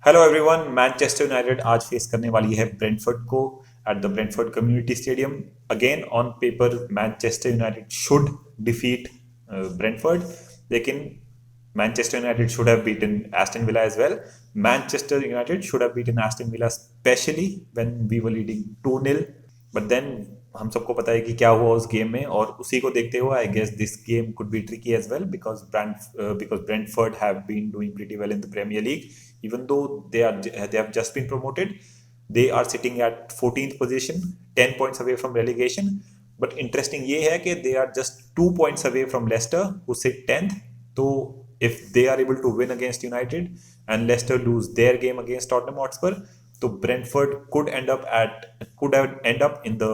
Hello everyone. Manchester United आज face करने वाली है ब्रेंटफोर्ड को at the Brentford community stadium. Again on paper Manchester United should defeat Brentford, लेकिन Manchester United should have beaten Aston Villa as well. Manchester United should have beaten Aston Villa especially when we were leading 2-0, but then हम सबको पता है कि क्या हुआ उस game में, और उसी को देखते हुए I guess this game could be tricky as well because Brentford have been doing pretty well in the Premier League even though they have just been promoted. They are sitting at 14th position, 10 points away from relegation. But interesting ये है कि they are just 2 points away from Leicester who sit 10th. So if they are able to win against United and Leicester lose their game against Tottenham Hotspur, तो Brentford could end up in the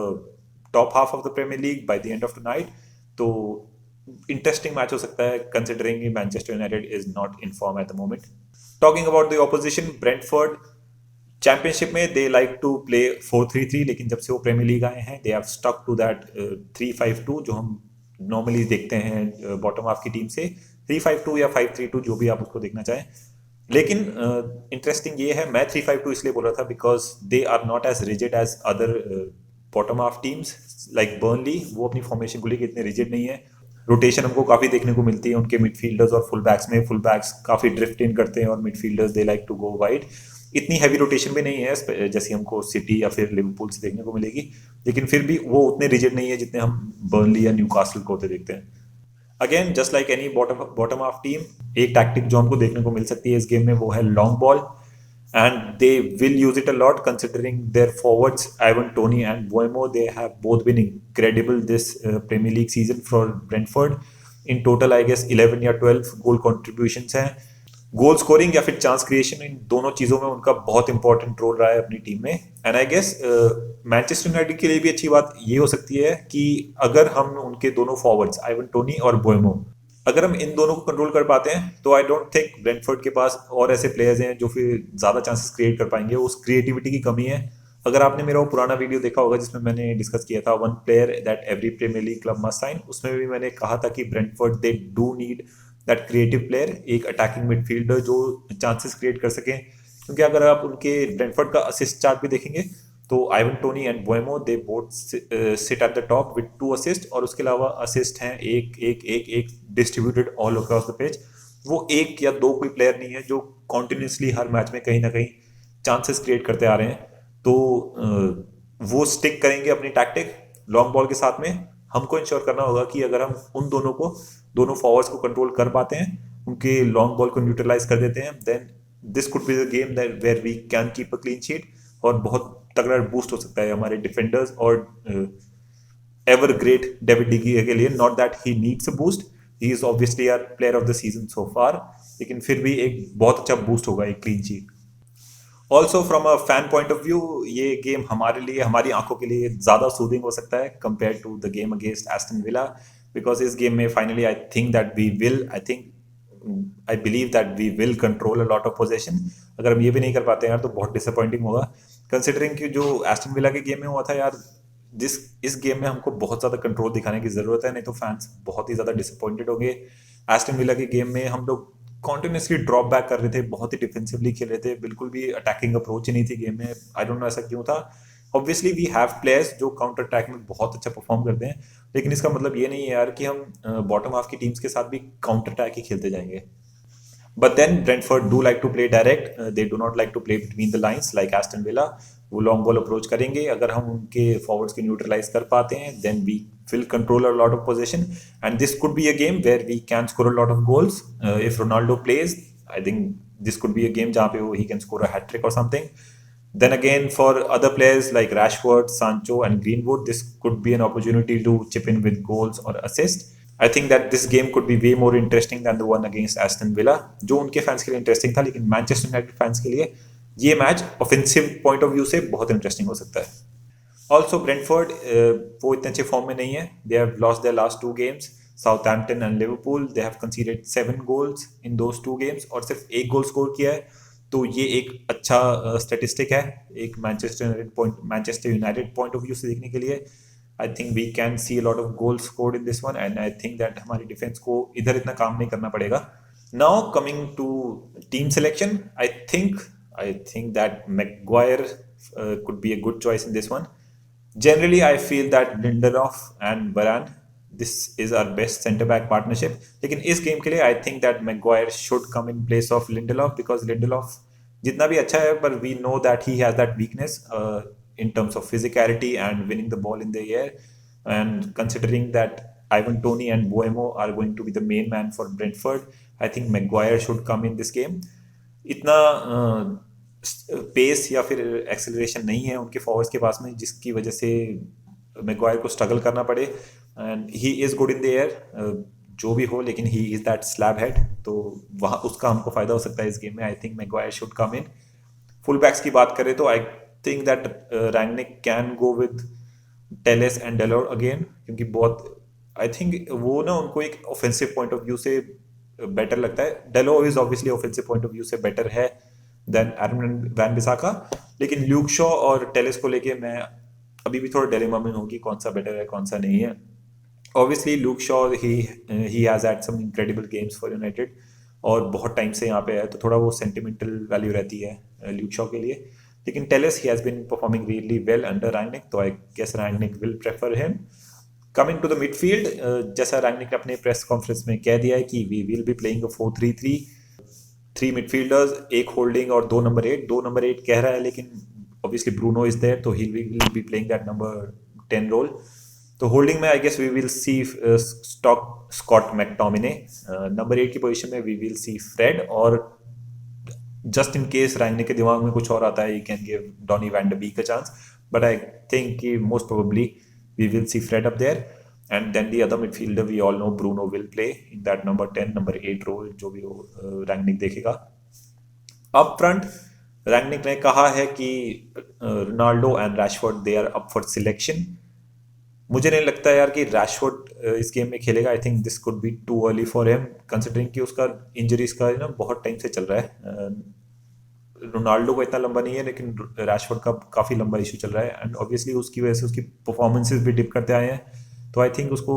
top half of the Premier League by the end of tonight. तो interesting match हो सकता है considering Manchester United is not in form at the moment. Talking about the opposition, Brentford championship में दे like to play 4-3-3, लेकिन जब से वो premiere League आए हैं they have stuck to that 3-5-2 जो हम नॉर्मली देखते हैं बॉटम हाफ की टीम से। 3-5-2 या 5-3-2 जो भी आप उसको देखना चाहें। लेकिन इंटरेस्टिंग ये है, मैं 3-5-2 इसलिए बोल रहा था because they are not as rigid as other bottom half teams like Burnley. वो अपनी फॉर्मेशन को लेकर इतने रिजिड नहीं है। रोटेशन हमको काफी देखने को मिलती है उनके मिडफील्डर्स और फुल बैक्स में। फुल बैक्स काफी ड्रिफ्ट इन करते हैं और midfielders they like to go wide. इतनी हैवी रोटेशन भी नहीं है जैसी हमको सिटी या फिर लिवरपूल से देखने को मिलेगी, लेकिन फिर भी वो उतने रिजिड नहीं है जितने हम बर्नली या न्यूकासल को होते देखते हैं। Again just like any bottom of team, एक टैक्टिक जो हमको देखने को मिल सकती है इस गेम में वो है long ball, and they will use it a lot considering their forwards Ivan Toney and Buemo. They have both been incredible this Premier League season for Brentford. In total I guess 11 या 12 goal contributions हैं। Goal scoring या फिर chance creation, इन दोनों चीजों में उनका बहुत important role रहा है अपनी टीम में। And I guess Manchester United के लिए भी अच्छी बात ये हो सकती है कि अगर हम उनके दोनों फॉरवर्ड्स आइवन टोनी और बोएमो, अगर हम इन दोनों को कंट्रोल कर पाते हैं तो आई डोंट थिंक ब्रेंटफोर्ड के पास और ऐसे प्लेयर्स हैं जो फिर ज्यादा चांसेस क्रिएट कर पाएंगे। उस क्रिएटिविटी की कमी है। अगर आपने मेरा वो पुराना वीडियो देखा होगा जिसमें मैंने डिस्कस किया था one player that every Premier League club must sign, उसमें भी मैंने कहा था कि Brentford they do need that creative player, एक अटैकिंग मिडफील्डर जो चांसेस क्रिएट कर सके। क्योंकि अगर आप उनके ब्रेंटफोर्ड का असिस्ट चार्ट भी देखेंगे तो Ivan Toney and Mbeumo they both sit at the top with 2 assist, और उसके अलावा असिस्ट हैं एक एक एक एक distributed all across the page. वो एक या दो कोई प्लेयर नहीं है जो कॉन्टिन्यूसली हर मैच में कहीं ना कहीं चांसेस क्रिएट करते आ रहे हैं। तो वो स्टिक करेंगे अपनी टैक्टिक लॉन्ग बॉल के साथ में। हमको इंश्योर करना होगा कि अगर हम उन दोनों फॉरवर्ड्स को कंट्रोल कर पाते हैं, उनके लॉन्ग बॉल को न्यूट्रलाइज कर देते हैं, then this could be the game that where we can keep a clean sheet, और बहुत तगड़ा बूस्ट हो सकता है हमारे डिफेंडर्स और ever great David D Gea के लिए। Not that he needs a boost, he is obviously our player of the season so far, लेकिन फिर भी एक बहुत अच्छा बूस्ट होगा एक clean sheet. Also from a fan point of view ये गेम हमारे लिए, हमारी आंखों के लिए ज़्यादा सूदिंग हो सकता है compare to the game against Aston Villa, because इस गेम में finally I believe that we will control a lot of possession. अगर हम ये भी नहीं कर पाते हैं यार तो बहुत डिसअपॉइंटिंग होगा, कंसिडरिंग कि जो एस्टन विला के गेम में हुआ था यार। इस गेम में हमको बहुत ज़्यादा कंट्रोल दिखाने की ज़रूरत है, नहीं तो फैंस बहुत ही ज़्यादा डिसअपॉइंटेड होंगे। एस्टन विला के गेम में हम लोग कॉन्टिन्यूसली ड्रॉप बैक कर रहे थे, बहुत ही डिफेंसिवली खेल रहे थे, बिल्कुल भी अटैकिंग अप्रोच ही नहीं थी गेम में। आई डोंट नो ऐसा क्यों था। ऑब्वियसली वी हैव प्लेयर्स जो काउंटर अटैक में बहुत अच्छा परफॉर्म करते हैं, लेकिन इसका मतलब ये नहीं है यार कि हम बॉटम हाफ की टीम्स के साथ भी काउंटर अटैक ही खेलते जाएंगे। But then Brentford do like to play direct. They do not like to play between the lines like Aston Villa. वो लॉन्ग बॉल अप्रोच करेंगे। अगर हम उनके फॉरवर्ड्स को न्यूट्रलाइज कर पाते हैं then we will control a lot of possession, and this could be a game where we can score a lot of goals if Ronaldo plays. I think this could be a game जहाँ पे वो he can score a hat trick और something. Then again, for other players like Rashford, Sancho, and Greenwood, this could be an opportunity to chip in with goals or assists. I think that this game could be way more interesting than the one against Aston Villa, जो उनके fans के लिए interesting था, लेकिन Manchester United fans के लिए ये match offensive point of view से बहुत इंटरेस्टिंग हो सकता है। ऑल्सो ब्रेंटफोर्ड वो इतने अच्छे फॉर्म में नहीं है। They have lost their last 2 games, Southampton and Liverpool. They have considered 7 goals in those 2 games और सिर्फ एक गोल स्कोर किया है। तो ये एक अच्छा स्टेटिस्टिक है एक Manchester United point of view से देखने के लिए। I think we can see lot of goal scored in this one, and I think that हमारी डिफेंस को इधर इतना काम नहीं करना पड़ेगा। Now coming to team selection, I think I think that Maguire could be a good choice in this one. Generally, I feel that Lindelof and Varane, this is our best centre back partnership. लेकिन इस game के लिए I think that Maguire should come in place of Lindelof because Lindelof जितना भी अच्छा है, पर we know that he has that weakness in terms of physicality and winning the ball in the air. And considering that Ivan Toney and Boemo are going to be the main man for Brentford, I think Maguire should come in this game. इतना pace या फिर acceleration नहीं है उनके forwards के पास में, जिसकी वजह से मैगवायर को स्ट्रगल करना पड़े. And he is good in the air, जो भी हो, लेकिन he is that slab head, तो वहाँ उसका हमको फ़ायदा हो सकता है इस गेम में. I think Maguire should come in. Full backs की बात करें तो I think that Rangnick can go with Telles and Dalot again, क्योंकि बहुत आई थिंक वो ना उनको एक ऑफेंसिव पॉइंट ऑफ व्यू से बेटर लगता है. Dalot is obviously offensive point of view से बेटर है देन एरन वैन बिसाका, लेकिन ल्यूक शॉ और टेलेस को लेके मैं अभी भी थोड़ा डिलेमा में हूँ कि कौन सा बेटर है कौन सा नहीं है. Obviously Luke Shaw he has had some incredible games for United और बहुत टाइम से यहाँ पे है, तो थोड़ा वो सेंटिमेंटल वैल्यू रहती है ल्यूक शॉ के लिए. लेकिन Telles he has been performing really well under Rangnick, तो I guess Rangnick will prefer him. Coming to the midfield, जैसा रैंगनिक ने अपने प्रेस कॉन्फ्रेंस में कह दिया है कि we will be playing a 4-3-3, 3 midfielders, एक होल्डिंग और 2 नंबर 8. 2 नंबर 8 कह रहा है, लेकिन ऑब्वियसली ब्रूनो इज देयर, तो he will be playing that number 10 role. तो होल्डिंग में I guess we will see Scott McTominay. Number 8 की पोजीशन में वी विल सी फ्रेड, और जस्ट इन केस रैंगने के दिमाग में कुछ और आता है, you can give Donny van de Beek a chance, but I think कि most probably we will see Fred up there. And then the other midfielder, we all know Bruno will play in that number 10, number 8 role, जो भी वो रैंगनिक देखेगा. Up front रैंगनिक ने कहा है कि Ronaldo and Rashford they are up for selection. मुझे नहीं लगता यार कि रैशफोर्ड इस गेम में खेलेगा. आई think this could B too early for him, considering कि उसका इंजरीज का ना बहुत टाइम से चल रहा है. रोनाल्डो को इतना लंबा नहीं है, लेकिन रैशफोर्ड का काफ़ी लंबा इशू चल रहा है, एंड ऑब्वियसली उसकी वजह से उसकी परफॉर्मेंसेस भी डिप करते आए हैं. तो आई थिंक उसको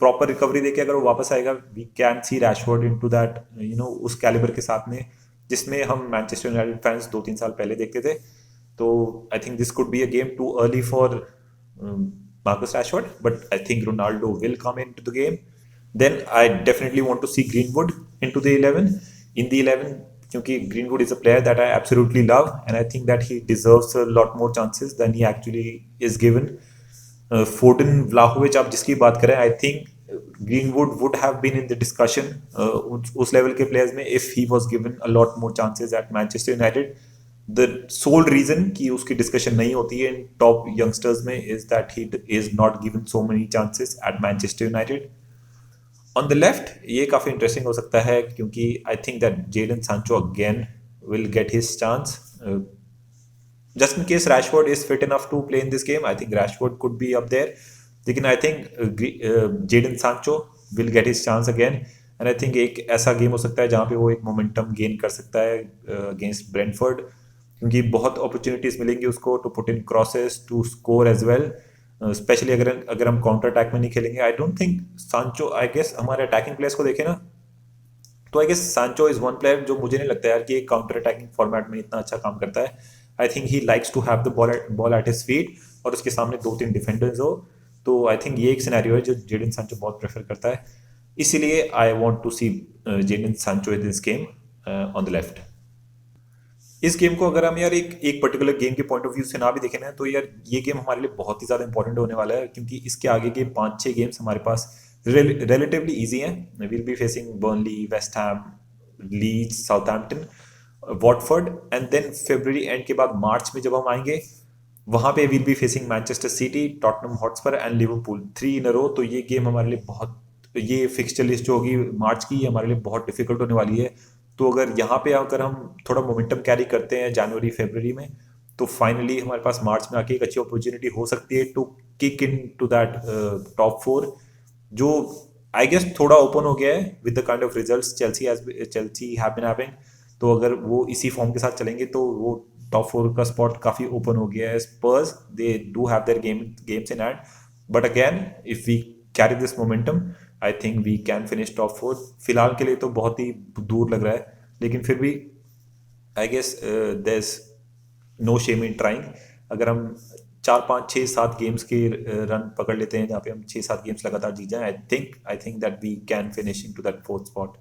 प्रॉपर रिकवरी देके अगर वो वापस आएगा, we can see Rashford into that उस कैलिबर के साथ में जिसमें हम मैनचेस्टर यूनाइटेड फैंस 2-3 साल पहले देखते थे. तो I think this could be a game too early for Marcus Rashford, but I think Ronaldo will come into the game. Then I definitely want to see Greenwood into the 11. In the 11, क्योंकि Greenwood is a player that I absolutely love, and I think that he deserves a lot more chances than he actually is given. Foden, Vlahovic, आप जिसकी बात करें, I think Greenwood would have been in the discussion उस level के players में if he was given a lot more chances at Manchester United. The sole reason कि उसकी discussion नहीं होती है इन टॉप यंगस्टर्स में is that he is not given so many chances at Manchester United. On the left, ये काफ़ी interesting हो सकता है, क्योंकि I think that Jadon Sancho again will get his chance. Just in case Rashford is fit enough to play in this game, I think Rashford could be up there, लेकिन I think Jadon Sancho will get his chance again. And I think एक ऐसा game हो सकता है जहाँ पे वो एक मोमेंटम गेन कर सकता है अगेंस्ट ब्रेंटफोर्ड, क्योंकि बहुत अपॉर्चुनिटीज मिलेंगी उसको to put in crosses to score as well, especially अगर हम काउंटर अटैक में नहीं खेलेंगे. आई डोंट थिंक सांचो, आई गेस हमारे अटैकिंग प्लेयर्स को देखें ना, तो आई गेस सांचो इज वन प्लेयर जो मुझे नहीं लगता यार कि एक काउंटर अटैकिंग फॉर्मेट में इतना अच्छा काम करता है. I think he likes to have the ball at his feet, और उसके सामने 2-3 डिफेंडर्स हो. तो आई थिंक ये एक सिनेरियो है जो जेडन सांचो बहुत प्रेफर करता है, इसीलिए I want to see Jadon Sancho in this game on the left. इस गेम को अगर हम यार एक पर्टिकुलर गेम के पॉइंट ऑफ व्यू से ना भी देखें ना, तो यार ये गेम हमारे लिए बहुत ही ज़्यादा इंपॉर्टेंट होने वाला है, क्योंकि इसके आगे के 5-6 गेम्स हमारे पास रिलेटिवली ईजी हैं. Will be facing Burnley, West Ham, Leeds, Southampton, Watford, and then फरवरी एंड के बाद मार्च में जब हम आएंगे, वहाँ पे will be facing Manchester City, Tottenham Hotspur and Liverpool, 3 in a row. तो ये गेम हमारे लिए बहुत, ये फिक्सचर लिस्ट जो होगी मार्च की, हमारे लिए बहुत डिफिकल्ट होने वाली है. तो अगर हम थोड़ा मोमेंटम कैरी करते हैं जनवरी फरवरी में, तो फाइनली हमारे पास मार्च में आके एक अच्छी अपॉर्चुनिटी हो सकती है to kick in to that top 4, जो आई गेस थोड़ा ओपन हो गया है with the kind of results Chelsea have been having. तो अगर वो इसी फॉर्म के साथ चलेंगे तो वो टॉप 4 का स्पॉट काफ़ी ओपन हो गया है. Spurs, they do have their games in hand, but again if we carry this momentum, I think we can finish top 4. फिलहाल के लिए तो बहुत ही दूर लग रहा है, लेकिन फिर भी I guess there no shame in trying. अगर हम 4 5 6 7 गेम्स के रन पकड़ लेते हैं जहाँ पे हम 6 7 गेम्स लगातार जीत जाएं, I think that we can finish in to that fourth spot.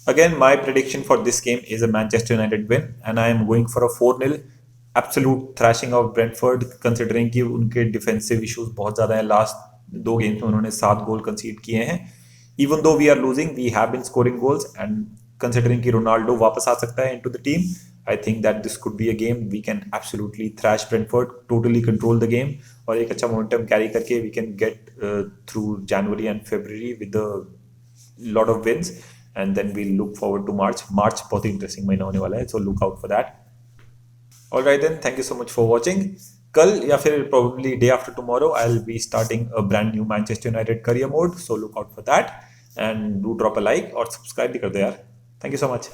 Again, my prediction for this game is a Manchester United win, and I am going for a 4-0 absolute thrashing of Brentford, considering कि उनके defensive issues बहुत ज़्यादा हैं. Last 2 games में उन्होंने 7 गोल कंसीड किए हैं. Even though we are losing, we have been scoring goals, and considering कि रोनाल्डो वापस आ सकता है into the team, I think that this could be a game we can absolutely thrash Brentford, totally control the game, और एक अच्छा momentum carry करके we can get through January and February with lot of wins, and then we look forward to March. March बहुत ही interesting महीना होने वाला है, so look out for that. Alright then, thank you so much for watching. कल या फिर probably day after tomorrow I'll be starting a brand new Manchester United career mode, so look out for that and do drop a like और subscribe भी कर दो यार. Thank you so much.